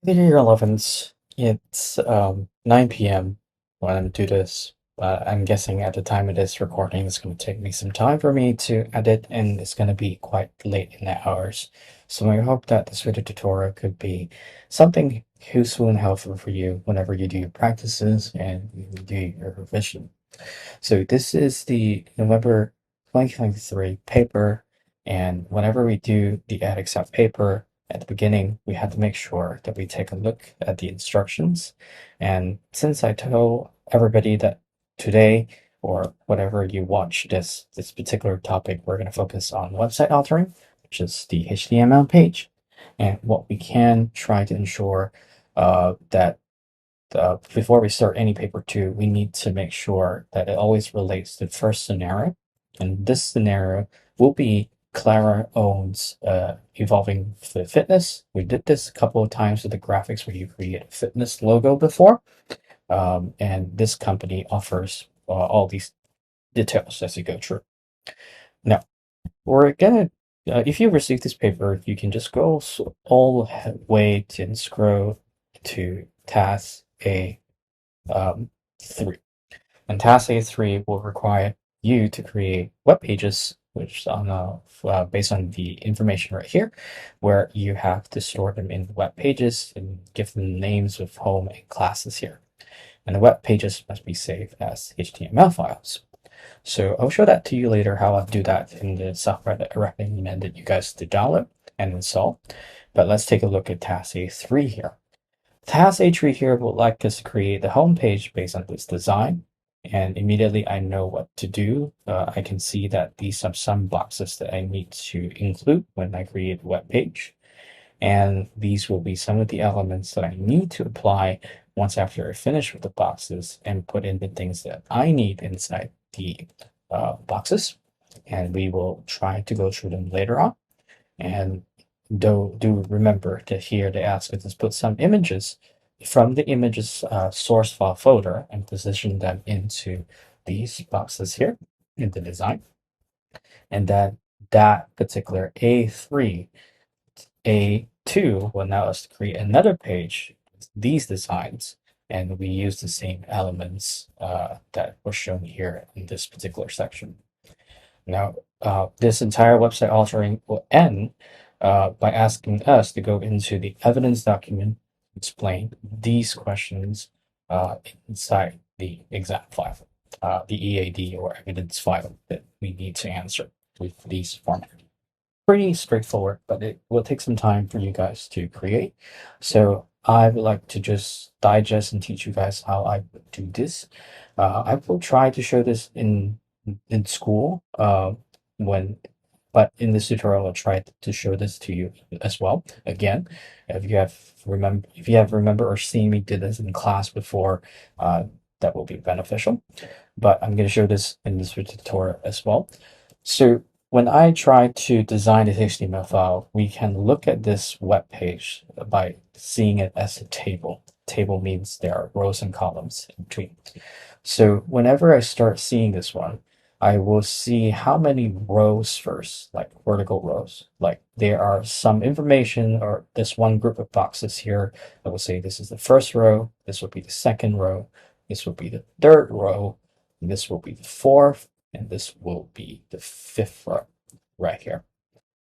Hey, year 11s. It's 9 p.m. when I do this, but I'm guessing at the time of this recording, it's going to take me some time for me to edit, and it's going to be quite late in the hours. So I hope that this video tutorial could be something useful and helpful for you whenever you do your practices and you do your revision. So this is the November 2023 paper, and whenever we do the EdXF paper, at the beginning, we had to make sure that we take a look at the instructions. And since I told everybody that today or whatever you watch this particular topic, we're going to focus on website authoring, which is the HTML page, and what we can try to ensure that before we start any paper two, we need to make sure that it always relates to the first scenario. And this scenario will be Clara owns Evolving Fitness. We did this a couple of times with the graphics where you create a fitness logo before. And this company offers all these details as you go through. Now, we're gonna, if you receive this paper, you can just go all the way to scroll to task A 3. And task A3 will require you to create web pages, which on based on the information right here, where you have to store them in web pages and give them names of home and classes here. And the web pages must be saved as HTML files. So I'll show that to you later how I do that in the software that I recommended you guys to download and install. But let's take a look at task A3 here. Task A3 here would like us to create the home page based on this design. And immediately I know what to do. I can see that these are some boxes that I need to include when I create a web page. And these will be some of the elements that I need to apply once after I finish with the boxes and put in the things that I need inside the boxes. And we will try to go through them later on. And do remember that here they ask us to put some images from the images source file folder and position them into these boxes here in the design. And then that particular A3, A2 will allow us to create another page with these designs. And we use the same elements that were shown here in this particular section. Now, this entire website authoring will end by asking us to go into the evidence document, explain these questions inside the exam file, the EAD or evidence file that we need to answer with these format. Pretty straightforward, but it will take some time for you guys to create. So I would like to just digest and teach you guys how I would do this. I will try to show this in school when but in this tutorial I'll try to show this to you as well. Again, if you have remember or seen me did this in class before, that will be beneficial. But I'm going to show this in this tutorial as well. So when I try to design this HTML file, we can look at this web page by seeing it as a table. Table means there are rows and columns in between. So whenever I start seeing this one, I will see how many rows first, like vertical rows. Like there are some information or this one group of boxes here. I will say this is the first row, this will be the second row, this will be the third row, and this will be the fourth, and this will be the fifth row right here.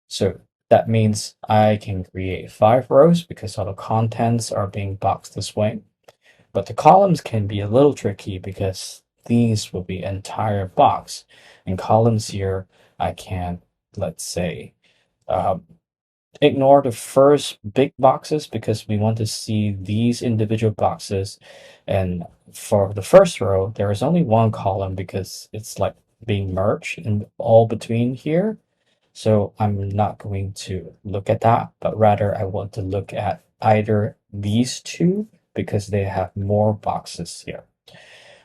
So that means I can create 5 rows because all the contents are being boxed this way. But the columns can be a little tricky because these will be entire box. And columns here, I can, let's say, um, ignore the first big boxes because we want to see these individual boxes. And for the first row, there is only one column because it's like being merged in all between here. So I'm not going to look at that, but rather I want to look at either these two because they have more boxes here.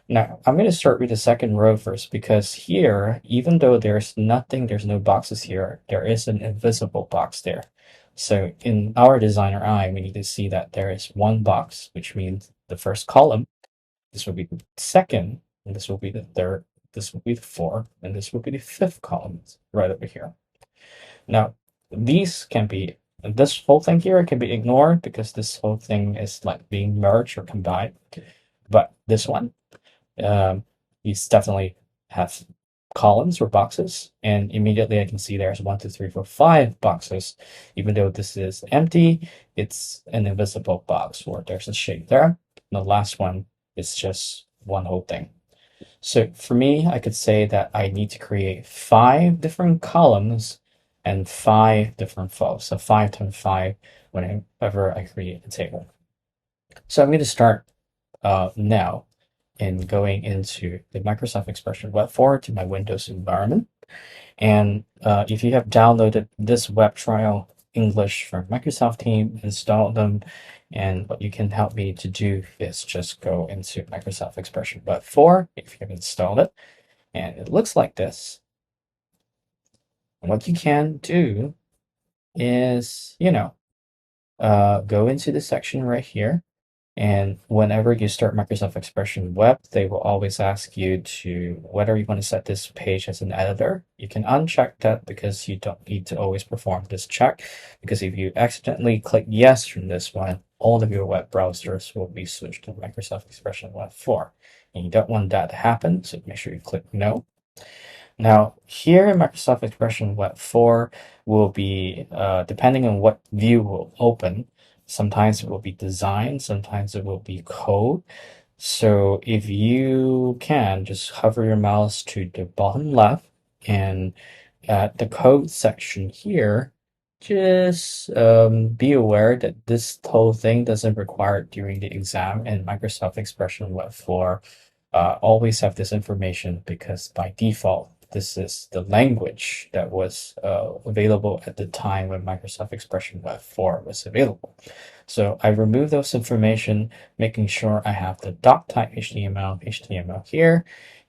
Now, I'm going to start with the second row first because here, even though there's nothing, there's no boxes here, there is an invisible box there. So in our designer eye, we need to see that there is one box, which means the first column. This will be the second, and this will be the third, this will be the fourth, and this will be the fifth column right over here. Now, these can be This whole thing here can be ignored because this whole thing is like being merged or combined. But this one, um, these definitely have columns or boxes, and immediately I can see there's 1, 2, 3, 4, 5 boxes. Even though this is empty, it's an invisible box where there's a shape there. And the last one is just one whole thing. So for me, I could say that I need to create 5 different columns and 5 different rows. So 5 times 5 whenever I create a table. So I'm going to start now in going into the Microsoft Expression Web 4 to my Windows environment. And if you have downloaded this web trial English from Microsoft team, install them. And what you can help me to do is just go into Microsoft Expression Web 4 if you have installed it. And it looks like this. And what you can do is, go into the section right here. And whenever you start Microsoft Expression Web, they will always ask you to whether you want to set this page as an editor. You can uncheck that because you don't need to always perform this check. Because if you accidentally click yes from this one, all of your web browsers will be switched to Microsoft Expression Web 4. And you don't want that to happen, so make sure you click no. Now, here in Microsoft Expression Web 4 will be, depending on what view will open, sometimes it will be design, sometimes it will be code. So if you can, just hover your mouse to the bottom left and at the code section here, just be aware that this whole thing doesn't require it during the exam, and Microsoft Expression Web 4 always have this information because by default, this is the language that was available at the time when Microsoft Expression Web 4 was available. So I remove those information, making sure I have the doc type HTML here,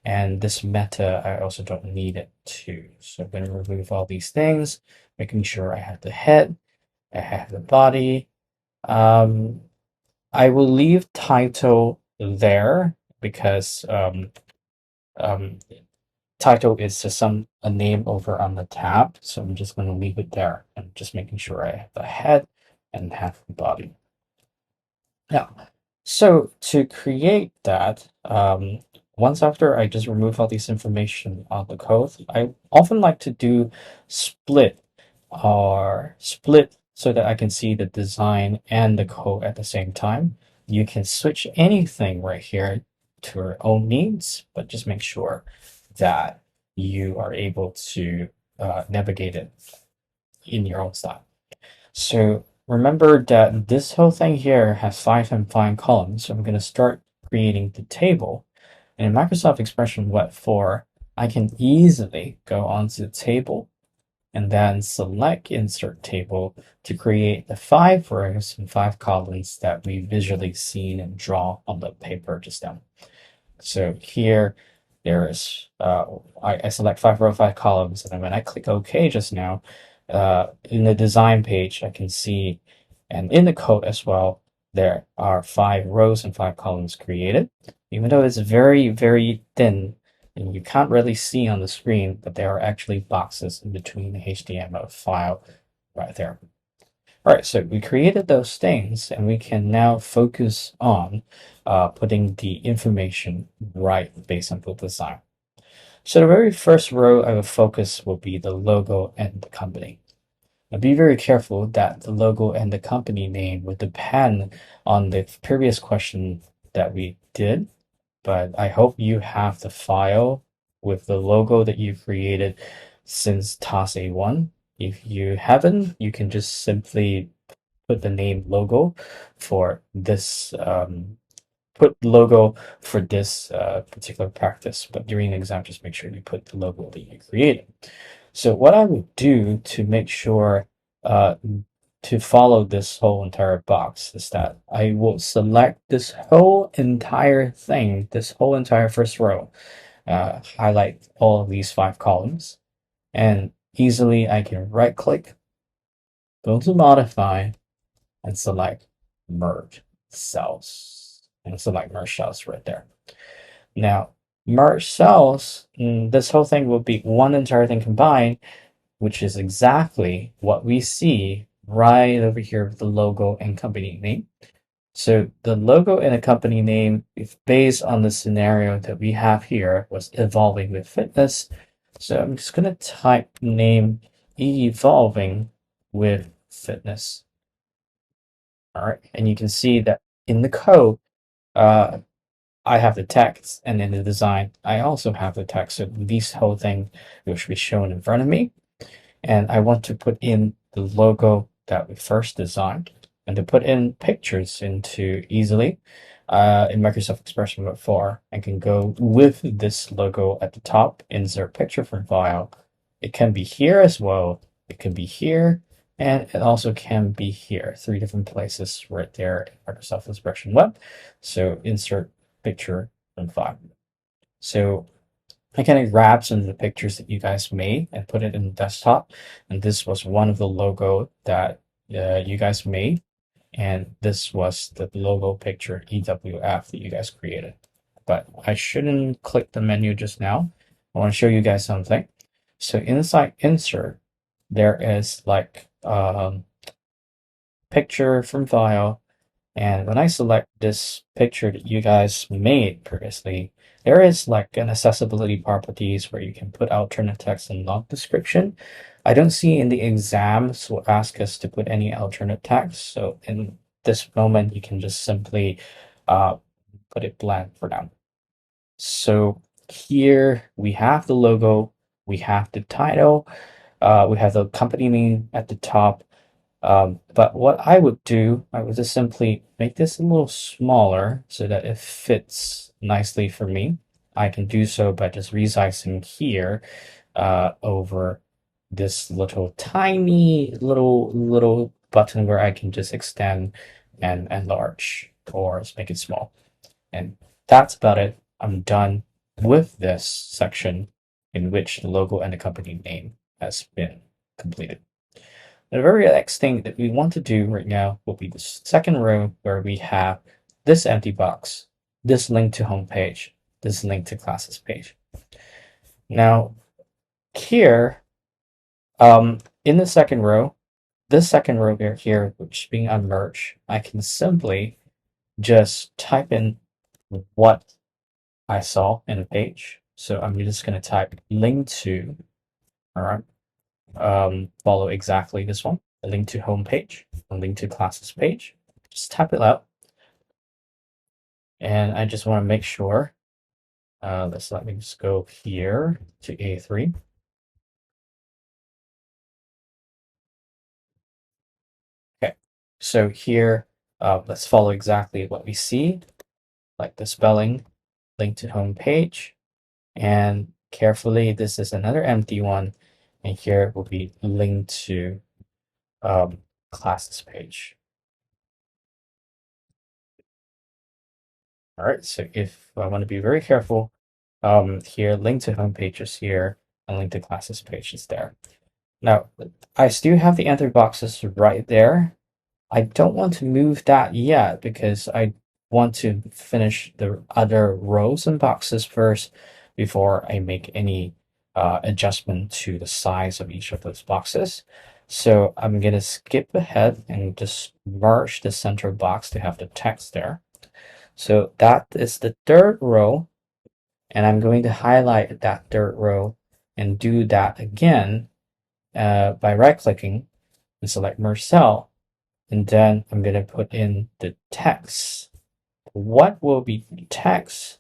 and this meta, I also don't need it too. So I'm going to remove all these things, making sure I have the head, I have the body. I will leave title there because um, title is just a name over on the tab. So I'm just going to leave it there and just making sure I have the head and have the body. Now, so to create that, once after I just remove all this information on the code, I often like to do split or split so that I can see the design and the code at the same time. You can switch anything right here to your own needs, but just make sure that you are able to navigate it in your own style. So remember that this whole thing here has 5 and 5 columns. So I'm going to start creating the table. And in Microsoft Expression Web 4, I can easily go onto the table and then select Insert Table to create the 5 rows and 5 columns that we visually seen and draw on the paper just now. So here, there is, I select 5 rows, 5 columns, and then when I click OK just now, in the design page, I can see, and in the code as well, there are 5 rows and 5 columns created. Even though it's very, very thin, and you can't really see on the screen, but there are actually boxes in between the HTML file right there. All right, so we created those things, and we can now focus on putting the information right based on the design. So the very first row I will focus will be the logo and the company. Now be very careful that the logo and the company name would depend on the previous question that we did, but I hope you have the file with the logo that you created since task A1. If you haven't, you can just simply put the name logo for this particular practice, but during the exam, just make sure you put the logo that you created. So what I would do to make sure to follow this whole entire box is that I will select this whole entire thing, this whole entire first row, highlight all of these 5 columns, and easily I can right click, go to modify, and select merge cells, and select merge cells right there. Now, merge cells, this whole thing will be one entire thing combined, which is exactly what we see right over here with the logo and company name. So the logo and the company name, if based on the scenario that we have here, was evolving with fitness. So I'm just gonna type name evolving with fitness. All right, and you can see that in the code, uh, I have the text, and in the design, I also have the text. So this whole thing will be shown in front of me. And I want to put in the logo that we first designed and to put in pictures into easily in Microsoft Expression Web 4. I can go with this logo at the top, insert picture from file. It can be here as well. It can be here, and it also can be here. Three different places right there in Microsoft Expression Web. So insert picture from file. So I kind of grabbed some of the pictures that you guys made and put it in the desktop. And this was one of the logo that you guys made. And this was the logo picture EWF that you guys created. But I shouldn't click the menu just now. I want to show you guys something. So inside insert, there is like picture from file, and when I select this picture that you guys made previously, there is like an accessibility properties where you can put alternate text and log description. I don't see in the exams will ask us to put any alternate text. So in this moment, you can just simply uh, put it blank for now. So here we have the logo, we have the title, we have the company name at the top, but what I would do, I would just simply make this a little smaller so that it fits nicely for me. I can do so by just resizing here over this little tiny little button where I can just extend and enlarge or just make it small. And that's about it. I'm done with this section in which the logo and the company name has been completed. The very next thing that we want to do right now will be the second row where we have this empty box, this link to home page, this link to classes page. Now here, in the second row, this second row here, which is being unmerged, I can simply just type in what I saw in a page. So I'm just going to type link to, all right, follow exactly this one, a link to home page, a link to classes page. Just type it out. And I just want to make sure, let me just go here to A3. Okay, so here, let's follow exactly what we see, like the spelling, link to home page, and carefully, this is another empty one, and here will be link to um, classes page. All right, so if I want to be very careful, here, link to home page is here, and link to classes page is there. Now, I still have the enter boxes right there. I don't want to move that yet because I want to finish the other rows and boxes first before I make any adjustment to the size of each of those boxes. So I'm going to skip ahead and just merge the center box to have the text there. So that is the third row, and I'm going to highlight that third row and do that again by right-clicking and select Merge Cell. And then I'm going to put in the text. What will be text?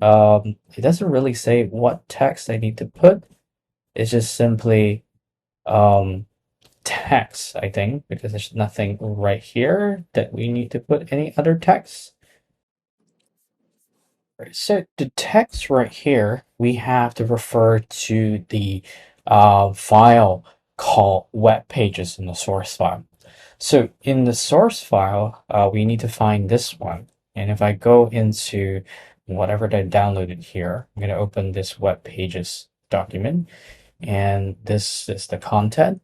It doesn't really say what text I need to put. It's just simply text, I think, because there's nothing right here that we need to put any other text. So the text right here, we have to refer to the file called web pages in the source file. So in the source file, we need to find this one. And if I go into whatever I downloaded here, I'm going to open this web pages document. And this is the content.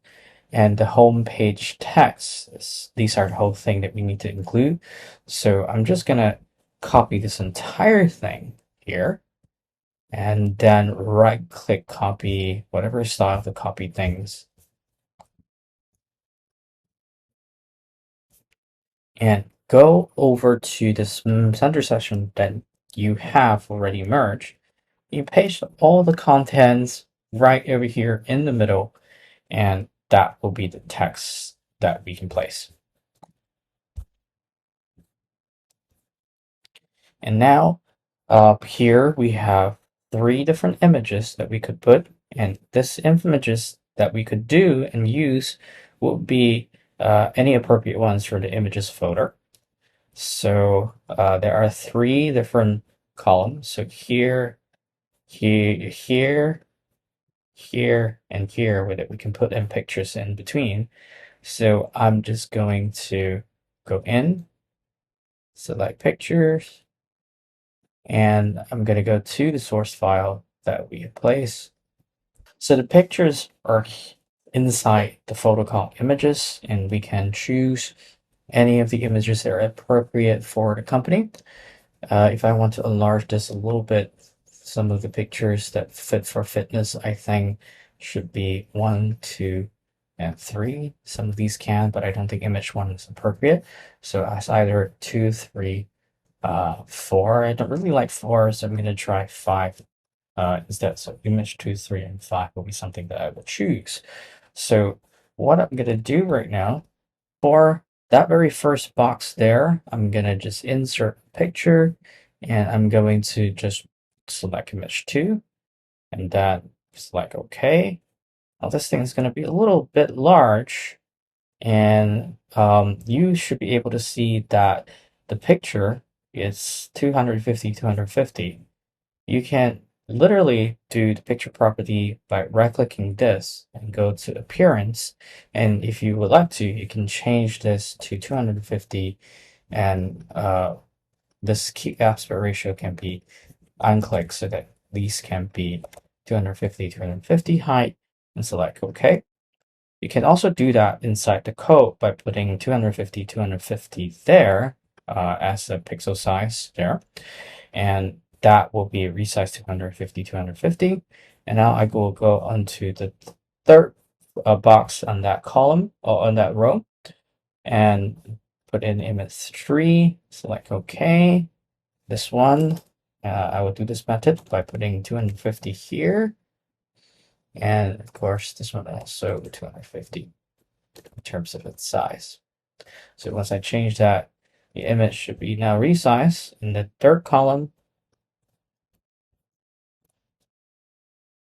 And the home page text. These are the whole thing that we need to include. So I'm just going to copy this entire thing here. And then right click copy, whatever style to copy things. and go over to this center section that you have already merged. You paste all the contents right over here in the middle, and that will be the text that we can place. And now up here we have three different images that we could put, and this images that we could do and use will be any appropriate ones for the images folder. So there are three different columns. So here, here, and here, with it we can put in pictures in between. So I'm just going to go in, select pictures, and I'm going to go to the source file that we placed. So the pictures are inside the photo called images, and we can choose any of the images that are appropriate for the company. If I want to enlarge this a little bit, some of the pictures that fit for fitness, I think should be 1, 2, and 3. Some of these can, but I don't think image 1 is appropriate. So it's either 2, 3, 4. I don't really like 4, so I'm going to try 5 instead. So image 2, 3, and 5 will be something that I will choose. So what I'm going to do right now, for that very first box there, I'm going to just insert a picture, and I'm going to just select image 2, and then select OK. Now this thing is going to be a little bit large, and you should be able to see that the picture is 250, 250. You can literally do the picture property by right-clicking this and go to appearance. And if you would like to, you can change this to 250, and this key aspect ratio can be unclicked so that these can be 250, 250 height, and select OK. You can also do that inside the code by putting 250, 250 there as a pixel size there. And that will be resized to 250, 250. And now I will go onto the third box on that column or on that row and put in image 3, select OK. This one, I will do this method by putting 250 here. And of course, this one also 250 in terms of its size. So once I change that, the image should be now resized. In the third column,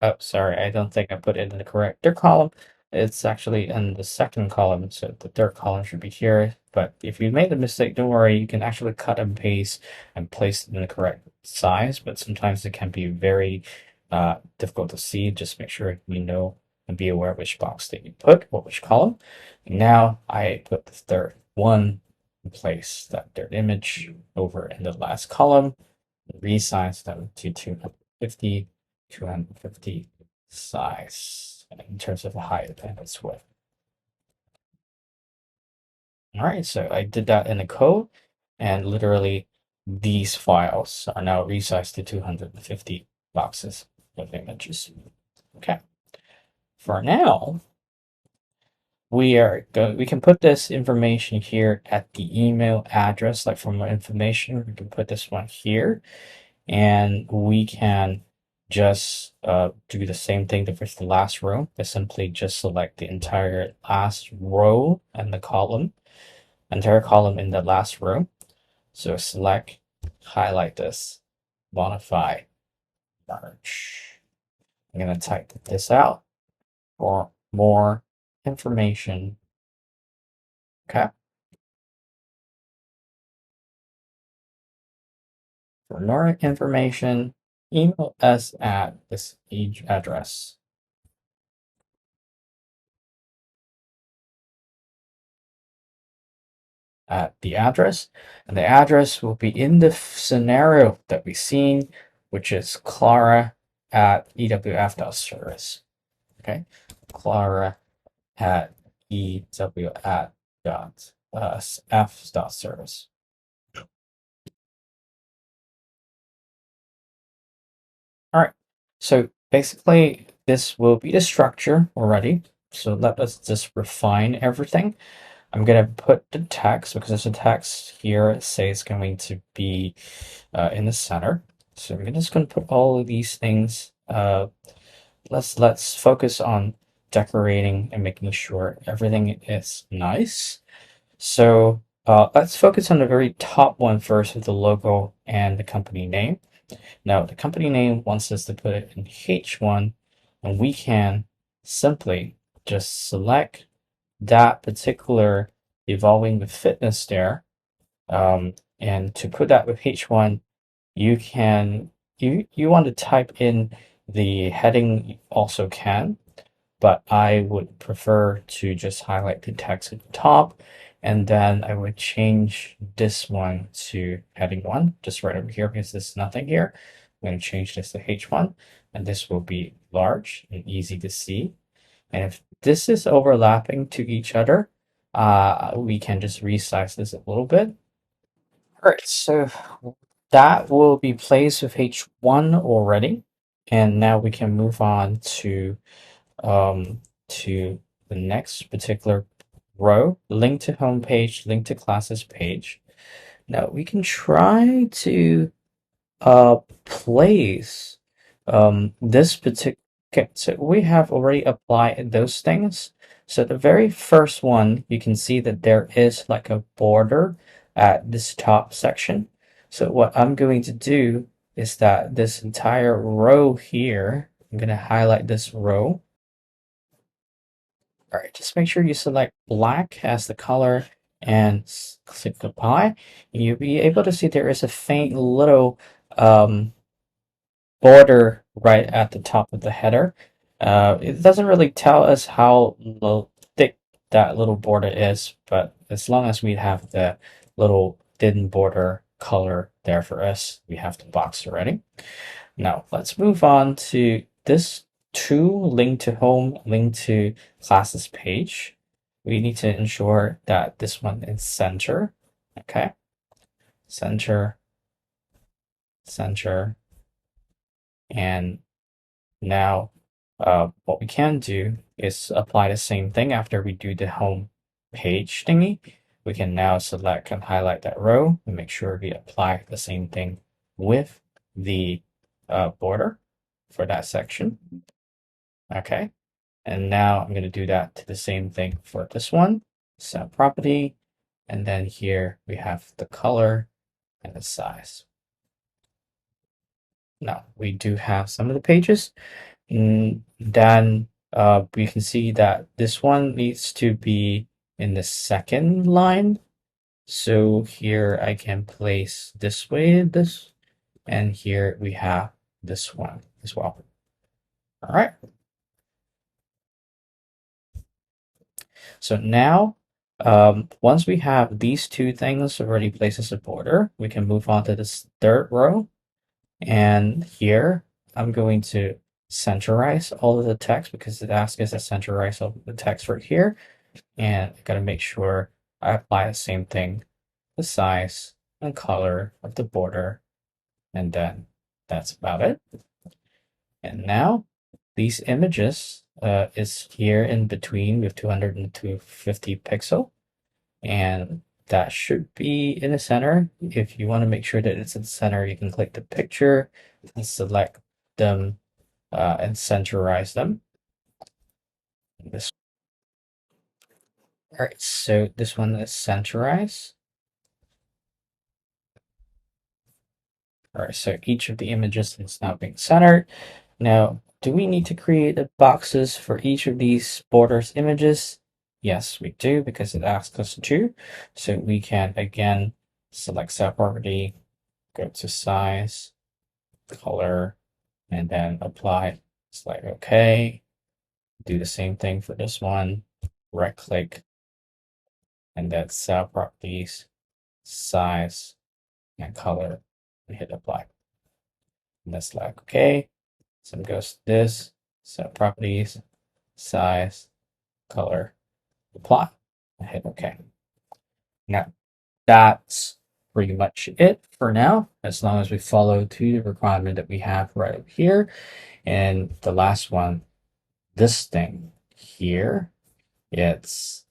oh, sorry, I don't think I put it in the correct third column. It's actually in the second column, so the third column should be here. But if you made a mistake, don't worry, you can actually cut and paste and place it in the correct size, but sometimes it can be very difficult to see. Just make sure you know and be aware which box that you put or which column. Now I put the third one in place, that third image over in the last column, resize them to 250. 250 size in terms of height and its width. All right, so I did that in the code, and literally these files are now resized to 250 boxes of images. Okay. For now, we can put this information here at the email address, like for more information, we can put this one here, and we can just do the same thing with the last row, but simply just select the entire last row and the column, entire column in the last row. So select, highlight this, modify, merge. I'm going to type this out for more information. Okay. For more information, email us at this address. At the address, and the address will be in the scenario that we've seen, which is Clara at ewf.service. Okay, Clara at ewf.f.service. All right, so basically this will be the structure already. So let us just refine everything. I'm gonna put the text because there's a text here. It says it's going to be in the center. So we're just gonna put all of these things. Let's focus on decorating and making sure everything is nice. So let's focus on the very top one first with the logo and the company name. Now, the company name wants us to put it in H1, and we can simply just select that particular Evolving with Fitness there. And to put that with H1, you can you want to type in the heading, you also can, but I would prefer to just highlight the text at the top, and then I would change this one to heading 1, just right over here because there's nothing here. I'm going to change this to H1, and this will be large and easy to see. And if this is overlapping to each other, we can just resize this a little bit. All right, so that will be placed with H1 already, and now we can move on to the next particular row, link to homepage, link to classes page. Now we can try to place this particular. Okay, so we have already applied those things. So the very first one, you can see that there is like a border at this top section. So what I'm going to do is that this entire row here, I'm going to highlight this row. All right, just make sure you select black as the color and click apply. And you'll be able to see there is a faint little border right at the top of the header. It doesn't really tell us how thick that little border is, but as long as we have the little thin border color there for us, we have the box already. Now let's move on to this two, link to home, link to classes page. We need to ensure that this one is center. Okay, center, center, and now what we can do is apply the same thing after we do the home page thingy. We can now select and highlight that row and make sure we apply the same thing with the border for that section. Okay, and now I'm going to do that to the same thing for this one. Set property, and then here we have the color and the size. Now we do have some of the pages. Then we can see that this one needs to be in the second line. So here I can place this way, this, and here we have this one as well. All right. So now, once we have these two things already placed as a border, we can move on to this third row. And here, I'm going to centerize all of the text because it asks us to centerize all the text right here. And I gotta make sure I apply the same thing, the size and color of the border. And then that's about it. And now these images is here in between with 200 and 250 pixel. And that should be in the center. If you want to make sure that it's in the center, you can click the picture and select them and centerize them. This, all right, so this one is centerized. All right, so each of the images is now being centered. Now, do we need to create the boxes for each of these borders images? Yes, we do, because it asks us to. So we can, again, select cell property, go to size, color, and then apply. Select OK. Do the same thing for this one. Right click, and then cell properties, size, and color, and hit apply. And that's like OK. So it goes to this, cell properties, size, color, apply, and hit OK. Now, that's pretty much it for now, as long as we follow to the requirement that we have right up here. And the last one, this thing here, it's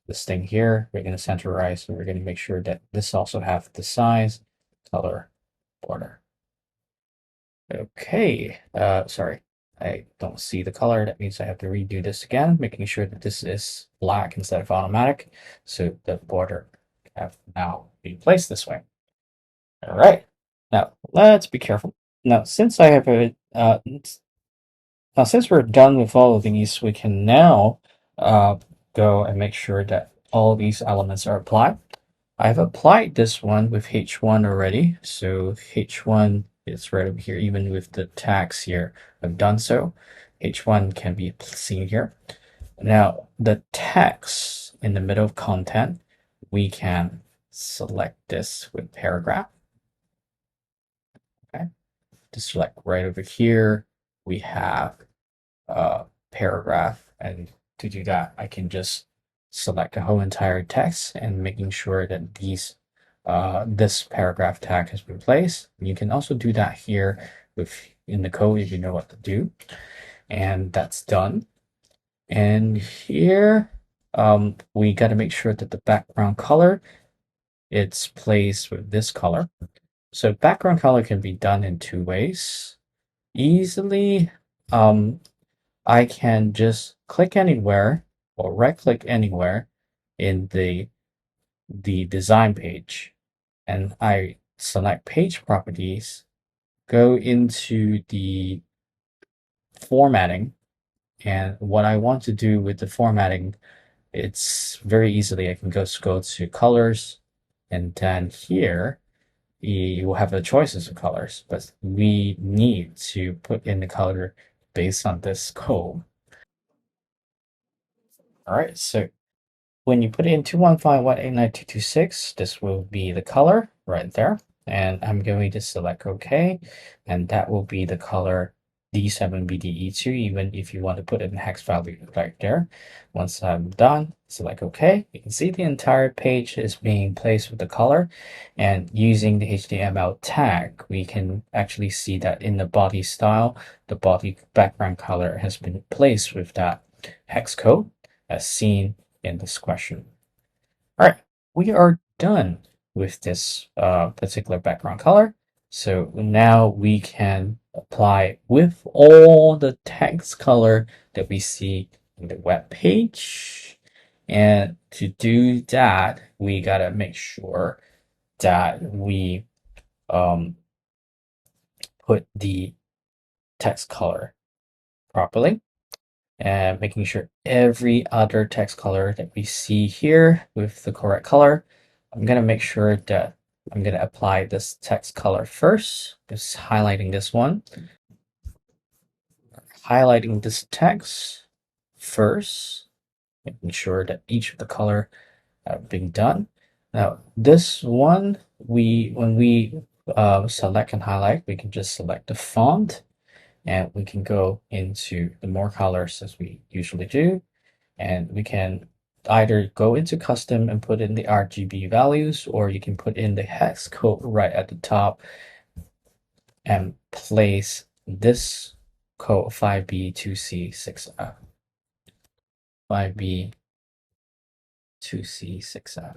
this thing here, we're going to centerize, and we're going to make sure that this also have the size, color, border. Okay, sorry, I don't see the color. That means I have to redo this again, making sure that this is black instead of automatic. So the border have now been placed this way. All right, now let's be careful. Now, since I have a, now since we're done with all of these, we can now go and make sure that all these elements are applied. I've applied this one with H1 already, so H1 is right over here, even with the tags here. I've done so. H1 can be seen here. Now, the text in the middle of content, we can select this with paragraph. Okay, just select right over here. We have a paragraph, and to do that, I can just select the whole entire text and making sure that this paragraph tag has been placed. You can also do that here in the code if you know what to do. And that's done. And here, we got to make sure that the background color, it's placed with this color. So background color can be done in two ways. Easily, I can just click anywhere or right click anywhere in the design page, and I select page properties, go into the formatting, and what I want to do with the formatting, it's very easily, I can go to colors, and then here you will have the choices of colors, but we need to put in the color based on this code. All right, so when you put in 215.189.226, this will be the color right there. And I'm going to select OK, and that will be the color D7BDE2, even if you want to put it in hex value right there. Once I'm done, select OK. You can see the entire page is being placed with the color, and using the HTML tag, we can actually see that in the body style, the body background color has been placed with that hex code as seen in this question. All right, we are done with this particular background color. So now we can apply with all the text color that we see in the web page. And to do that, we gotta make sure that we put the text color properly, and making sure every other text color that we see here with the correct color. I'm going to make sure that I'm going to apply this text color first, just highlighting this one, highlighting this text first, making sure that each of the color have been done. Now this one, when we select and highlight, we can just select the font, and we can go into the more colors as we usually do, and we can either go into custom and put in the RGB values, or you can put in the hex code right at the top and place this code 5B2C6F. 5B2C6F.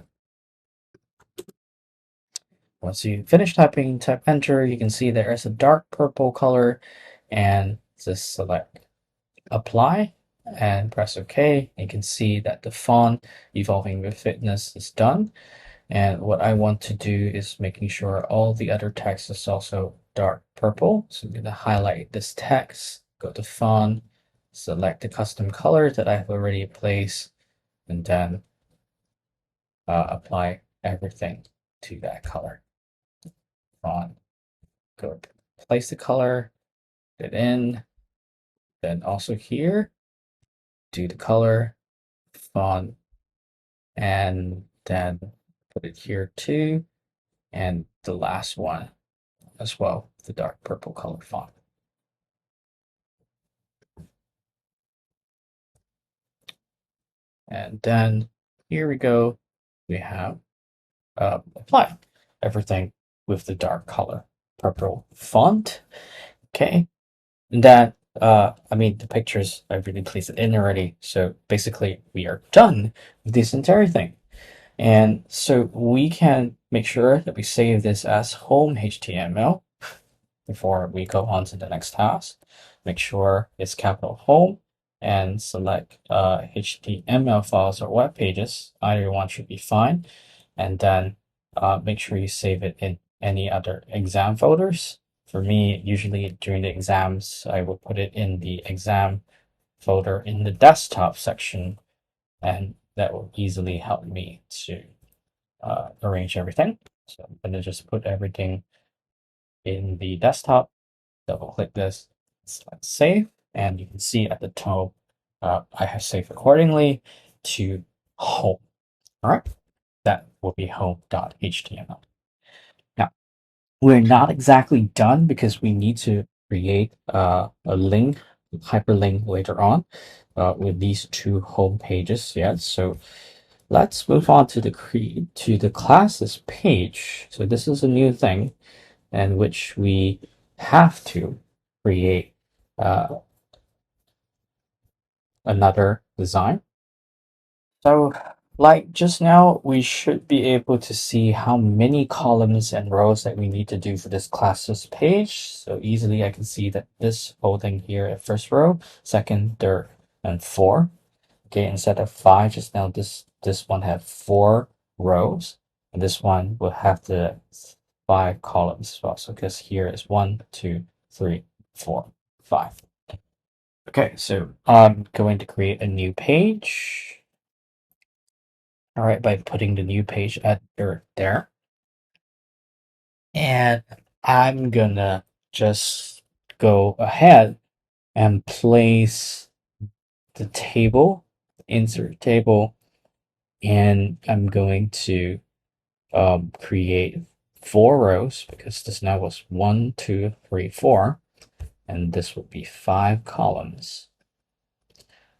Once you finish typing, type enter, you can see there is a dark purple color, and just select apply and press OK. You can see that the font evolving with fitness is done. And what I want to do is making sure all the other text is also dark purple. So I'm going to highlight this text, go to font, select the custom color that I have already placed, and then apply everything to that color. Font, go place the color, put it in, then also here, do the color, font, and then put it here too, and the last one as well, the dark purple color font. And then here we go, we have apply everything with the dark color purple font. Okay, and that I mean, the pictures I really placed it in already. So basically, we are done with this entire thing. And so we can make sure that we save this as home HTML before we go on to the next task. Make sure it's capital home and select HTML files or web pages. Either one should be fine. And then make sure you save it in any other exam folders. For me, usually during the exams, I will put it in the exam folder in the desktop section, and that will easily help me to arrange everything. So I'm going to just put everything in the desktop, double click this, select save, and you can see at the top, I have saved accordingly to home. All right, that will be home.html. Now, we're not exactly done because we need to create a link, hyperlink later on with these two home pages. Yeah, so let's move on to the classes page. So this is a new thing in which we have to create uh, another design. So like just now, we should be able to see how many columns and rows that we need to do for this classes page. So easily I can see that this whole thing here at first row, second, third, and four. Okay, instead of five just now, this one had 4 rows, and this one will have the 5 columns as well. So because here is 1, 2, 3, 4, 5. Okay, so I'm going to create a new page. All right, by putting the new page editor there. And I'm gonna just go ahead and place the table, insert table, and I'm going to create 4 rows because this now was 1, 2, 3, 4, and this would be 5 columns.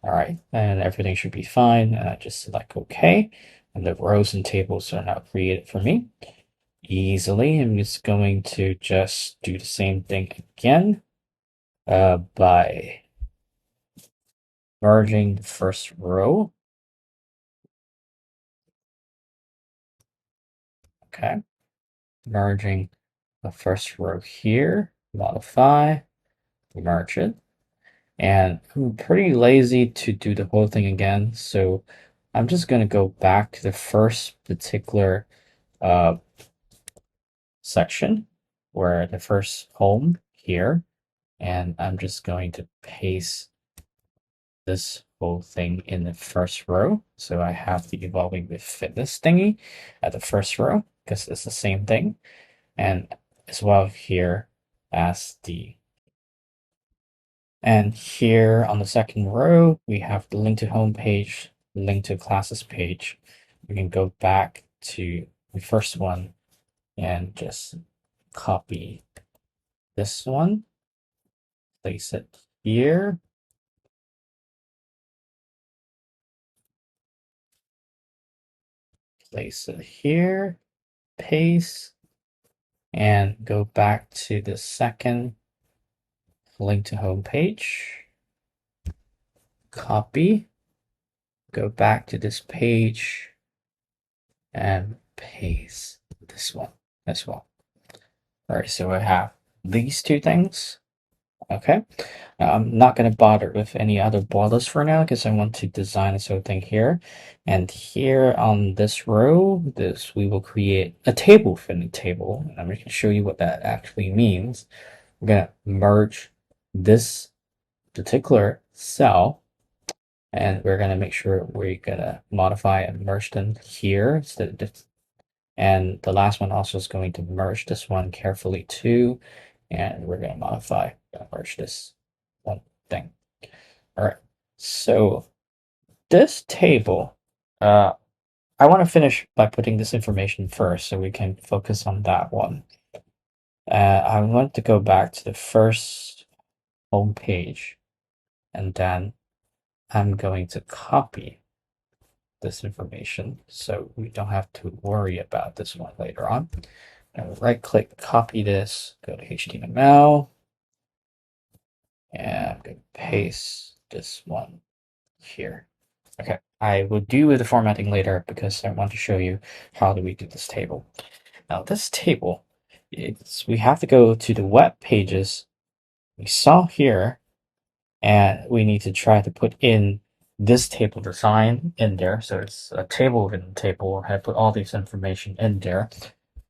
All right, and everything should be fine. And I just select OK, and the rows and tables are now created for me easily. I'm just going to just do the same thing again by merging the first row. Okay, merging the first row here, modify, merge it. And I'm pretty lazy to do the whole thing again, so I'm just going to go back to the first particular uh, section where the first home here, and I'm just going to paste this whole thing in the first row. So I have the evolving with fitness thingy at the first row because it's the same thing, and as well here as the and here on the second row, we have the link to home page, link to classes page. We can go back to the first one and just copy this one, place it here, place it here, paste, and go back to the second link to home page, copy, go back to this page, and paste this one as well. All right, so I have these two things. Okay, I'm not going to bother with any other borders for now because I want to design this whole thing here. And here on this row, we will create a table within the table. And I'm going to show you what that actually means. We're going to merge this particular cell, and we're going to make sure we're going to modify and merge them here instead of this. And the last one also is going to merge this one carefully too. And we're going to modify and merge this one thing. All right. So this table, I want to finish by putting this information first so we can focus on that one. I want to go back to the first home page, and then I'm going to copy this information so we don't have to worry about this one later on. Now right click, copy this, go to HTML, And I'm going to paste this one here. Okay, I will do with the formatting later because I want to show you how do we do this table. Now this table, we have to go to the web pages we saw here, and we need to try to put in this table design in there. So it's a table within a table. I put all this information in there.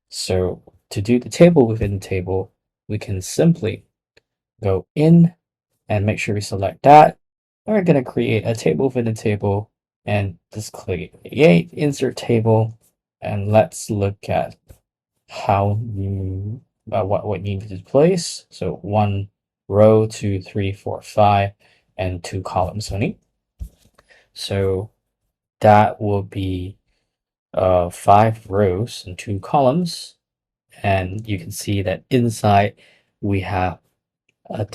So to do the table within the table, we can simply go in and make sure we select that. We're going to create a table within a table and just click create insert table. And let's look at how you what you need to place. So one row, two, three, four, five, and two columns only. So that will be five rows and two columns. And you can see that inside we have a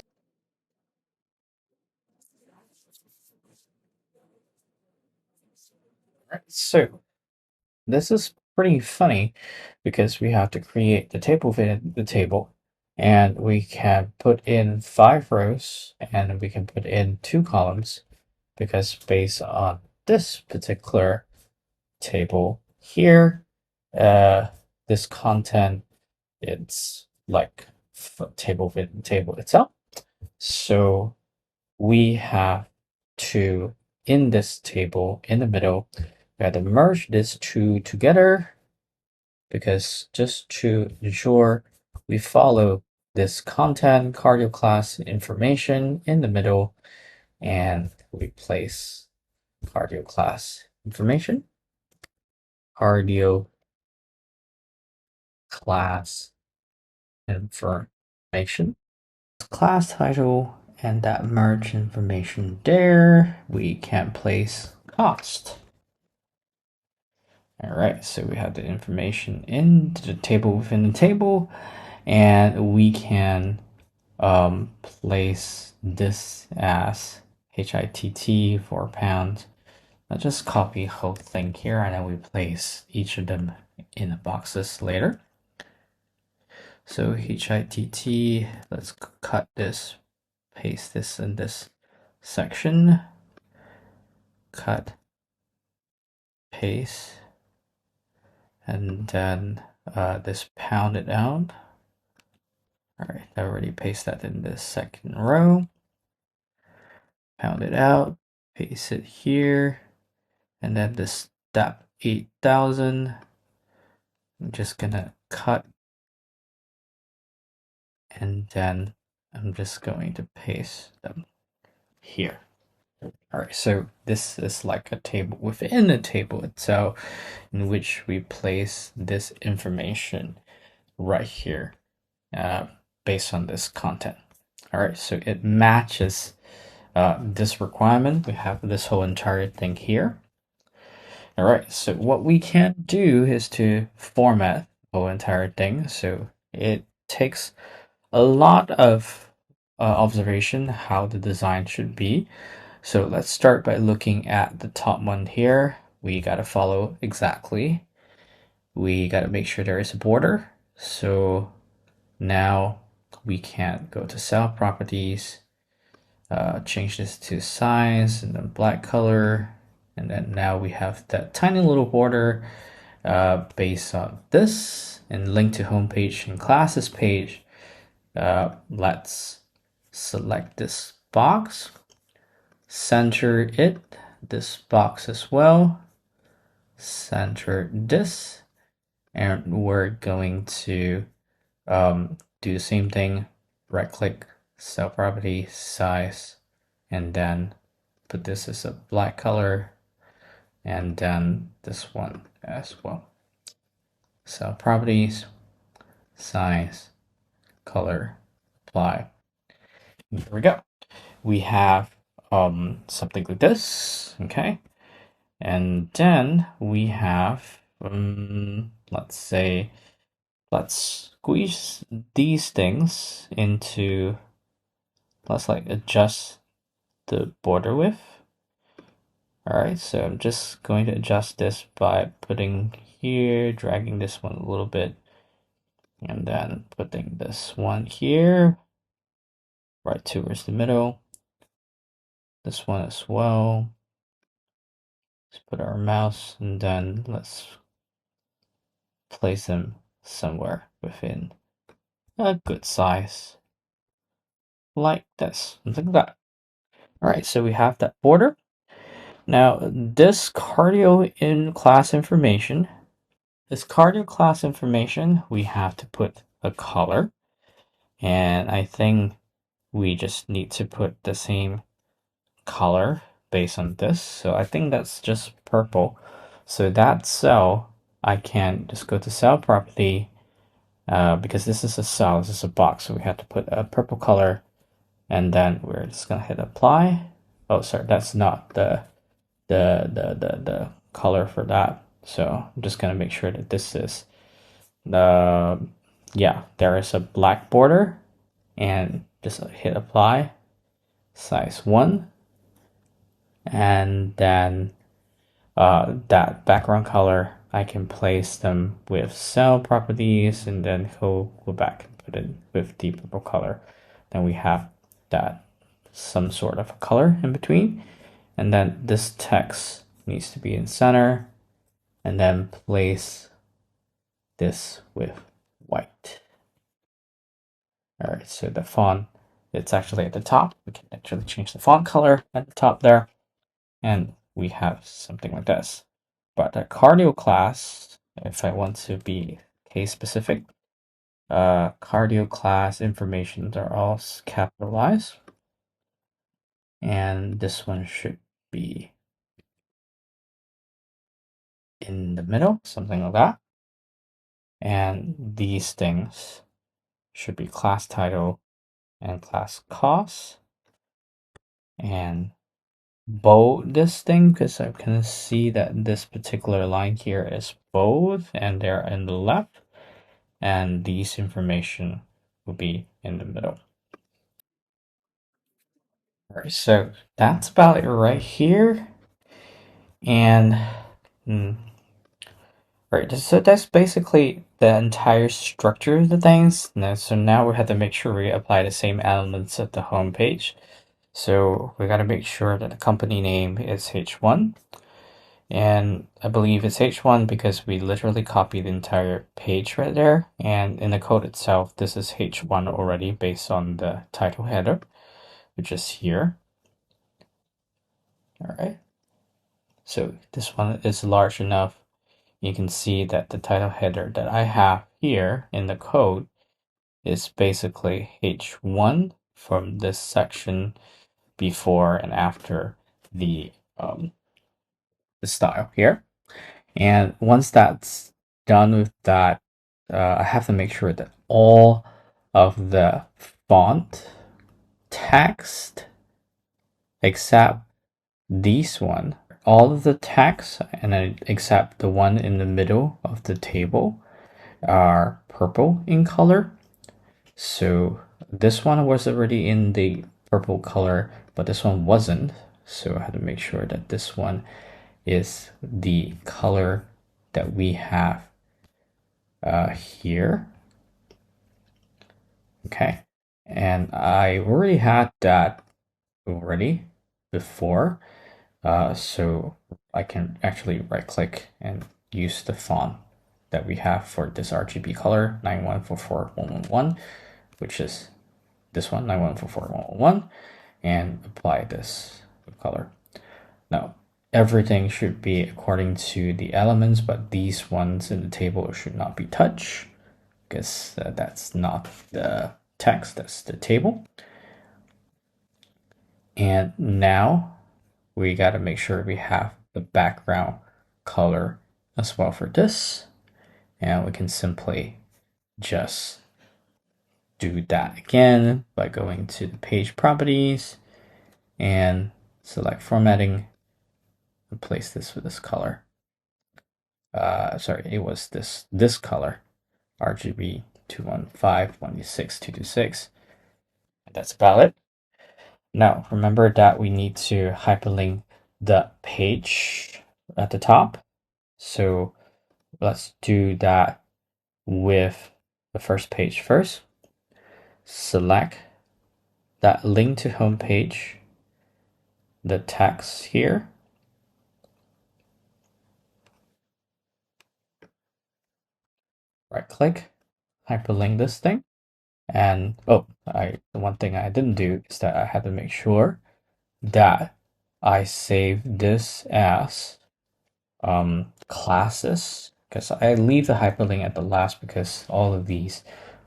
so this is pretty funny because we have to create the table within the table, and we can put in five rows and we can put in two columns because based on this particular table here, this content, it's like table within table itself. So we have to, in this table in the middle, we have to merge these two together because just to ensure we follow this content cardio class information in the middle, and we place cardio class information, cardio class information, class title, and that merge information there. We can place cost. All right, so we have the information in the table within the table, and we can place this as HITT £4. I'll just copy whole thing here, and then we place each of them in the boxes later. So HITT, let's cut this, paste this in this section, cut, paste, and then this pound it out. All right, I already pasted that in the second row. Pound it out, paste it here, and then this step 8000. I'm just gonna cut, and then I'm just going to paste them here. All right, so this is like a table within a table itself in which we place this information right here based on this content. All right, so it matches this requirement. We have this whole entire thing here. All right, so what we can do is to format the whole entire thing. So it takes a lot of observation how the design should be. So let's start by looking at the top one here. We got to follow exactly. We got to make sure there is a border. So now we can go to cell properties, change this to size and then black color. And then now we have that tiny little border based on this and link to homepage and classes page. Let's select this box, center it, this box as well, center this, and we're going to do the same thing, right click, cell property, size, and then put this as a black color, and then this one as well. Cell properties, size, color, apply. There we go. We have something like this, okay? And then we have, let's say, let's squeeze these things into, let's like adjust the border width. All right, so I'm just going to adjust this by putting here, dragging this one a little bit, and then putting this one here. right towards the middle. This one as well. Let's put our mouse and then let's place them somewhere within a good size, like this, something like that. All right, so we have that border. Now, this cardio in class information, we have to put a color, and I think we just need to put the same color based on this. So I think that's just purple. So that cell, I can just go to cell property, because this is a cell, this is a box, so we have to put a purple color, and then we're just gonna hit apply. Oh, sorry, that's not the color for that. So I'm just gonna make sure that this is the, yeah, there is a black border, and just hit apply, size 1, and then that background color, I can place them with cell properties, and then go back and put it with the purple color. Then we have that some sort of a color in between, and then this text needs to be in center, and then place this with white. All right, so the font, it's actually at the top. We can actually change the font color at the top there, and we have something like this. But the cardio class, if I want to be case specific, cardio class informations are all capitalized, and this one should be in the middle, something like that. And these things should be class title and class cost, and bold this thing because I can see that this particular line here is bold and they're in the left, and these information will be in the middle. All right, so that's about it right here. And right, so that's basically the entire structure of the things. Now, so now we have to make sure we apply the same elements at the home page. So we got to make sure that the company name is H1. And I believe it's H1 because we literally copied the entire page right there. And in the code itself, this is H1 already based on the title header, which is here. All right. So this one is large enough. You can see that the title header that I have here in the code is basically H1 from this section before and after the style here. And once that's done with that, I have to make sure that all of the font text, except these one, all of the text, and then except the one in the middle of the table, are purple in color. So this one was already in the purple color, but this one wasn't. So I had to make sure that this one is the color that we have here. Okay, and I already had that already before, so I can actually right click and use the font that we have for this RGB color 9144111, which is this one 9144111, and apply this color. Now everything should be according to the elements, but these ones in the table should not be touched because that's not the text, that's the table. And now we got to make sure we have the background color as well for this, and we can simply just do that again by going to the page properties and select formatting and place this with this color. Sorry, it was this color, RGB 215 126 226. That's about it. Now, remember that we need to hyperlink the page at the top. So let's do that with the first page first. Select that link to homepage, the text here. Right click, hyperlink this thing. And oh, the one thing I didn't do is that I had to make sure that I save this as classes, because I leave the hyperlink at the last because all of these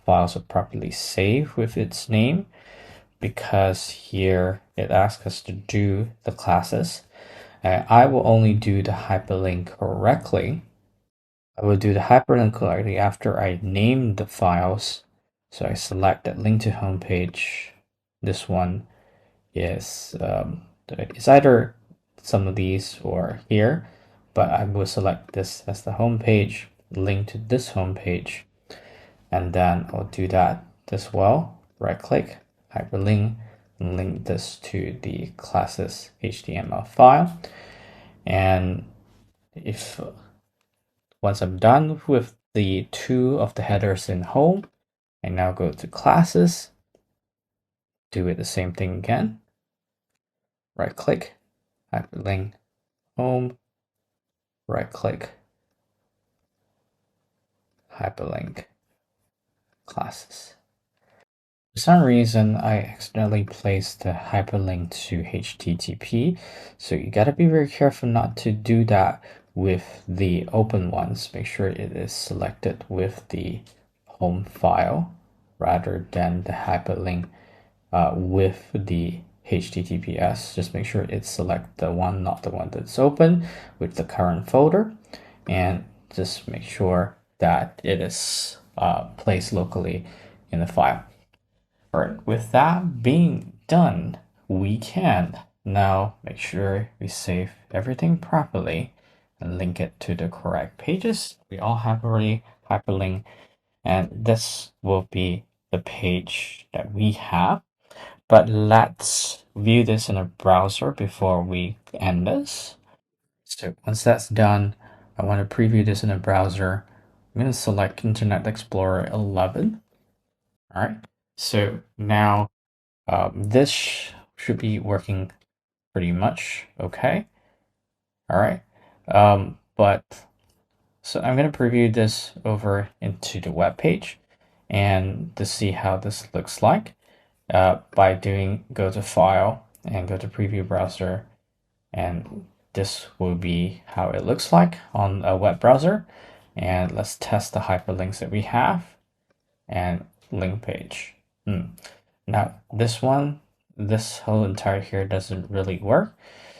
files are properly saved with its name, because here it asks us to do the classes. I will only do the hyperlink correctly. I will do the hyperlink correctly after I name the files. So I select that link to homepage. This one is it's either some of these or here, but I will select this as the home page, link to this home page, and then I'll do that as well. Right click, hyperlink, and link this to the classes HTML file. And if once I'm done with the two of the headers in home, I now go to classes, do it the same thing again. Right click, hyperlink, home, right click, hyperlink, classes. For some reason, I accidentally placed the hyperlink to HTTP, so you gotta be very careful not to do that with the open ones. Make sure it is selected with the home file rather than the hyperlink with the HTTPS. Just make sure it's select the one, not the one that's open with the current folder, and just make sure that it is placed locally in the file. All right, with that being done, we can now make sure we save everything properly and link it to the correct pages. We all have already hyperlinked, and this will be the page that we have. But let's view this in a browser before we end this. So once that's done, I want to preview this in a browser. I'm going to select Internet Explorer 11. All right, so now this should be working pretty much okay. All right, but so I'm going to preview this over into the web page and to see how this looks like by doing go to File and go to Preview Browser, and this will be how it looks like on a web browser. And let's test the hyperlinks that we have and link page. Now this one, this whole entire here doesn't really work.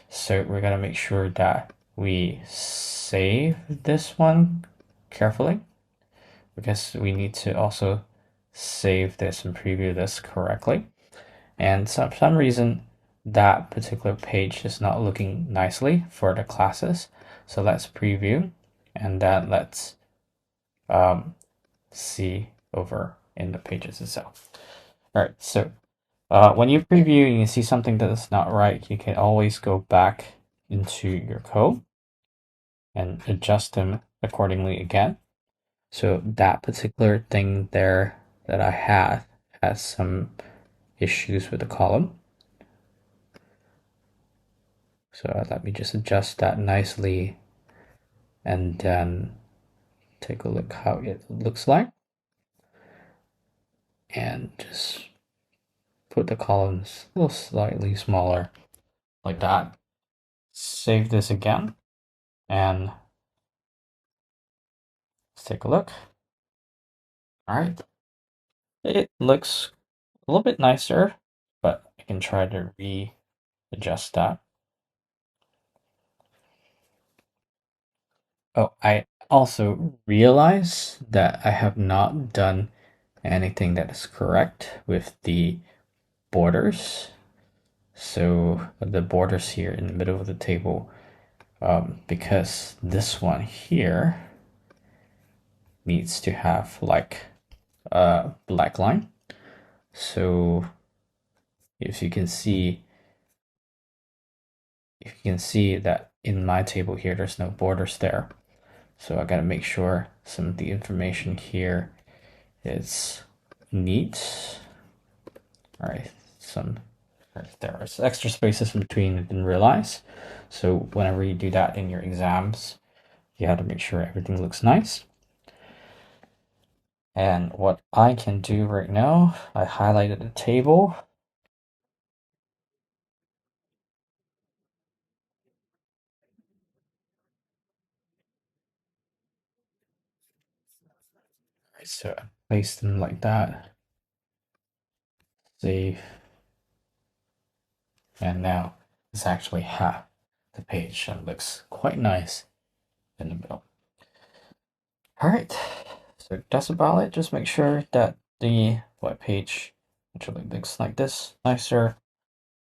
So we're gonna make sure that we save this one carefully, because we need to also save this and preview this correctly. And so for some reason, that particular page is not looking nicely for the classes. So let's preview, and then let's see over in the pages itself. All right, so when you preview and you see something that is not right, you can always go back into your code and adjust them accordingly again. So that particular thing there that I had has some issues with the column. So let me just adjust that nicely and then take a look how it looks like. And just put the columns a little slightly smaller like that. Save this again and let's take a look. All right. It looks a little bit nicer, but I can try to readjust that. Oh, I also realize that I have not done anything that is correct with the borders. So the borders here in the middle of the table, because this one here needs to have like a black line. So if you can see, that in my table here, there's no borders there. So I gotta make sure some of the information here is neat. All right, some there are extra spaces in between I didn't realize. So whenever you do that in your exams, you have to make sure everything looks nice. And what I can do right now, I highlighted the table. So I place them like that. Save. And now it's actually half the page and looks quite nice in the middle. All right, so that's about it. Just make sure that the web page actually looks like this, nicer,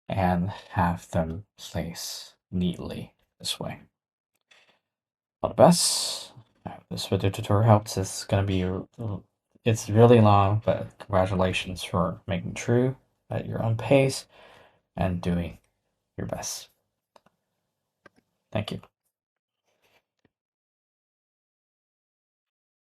and have them placed neatly this way. All the best. I hope this video tutorial helps. It's really long, but congratulations for making true at your own pace and doing your best. Thank you.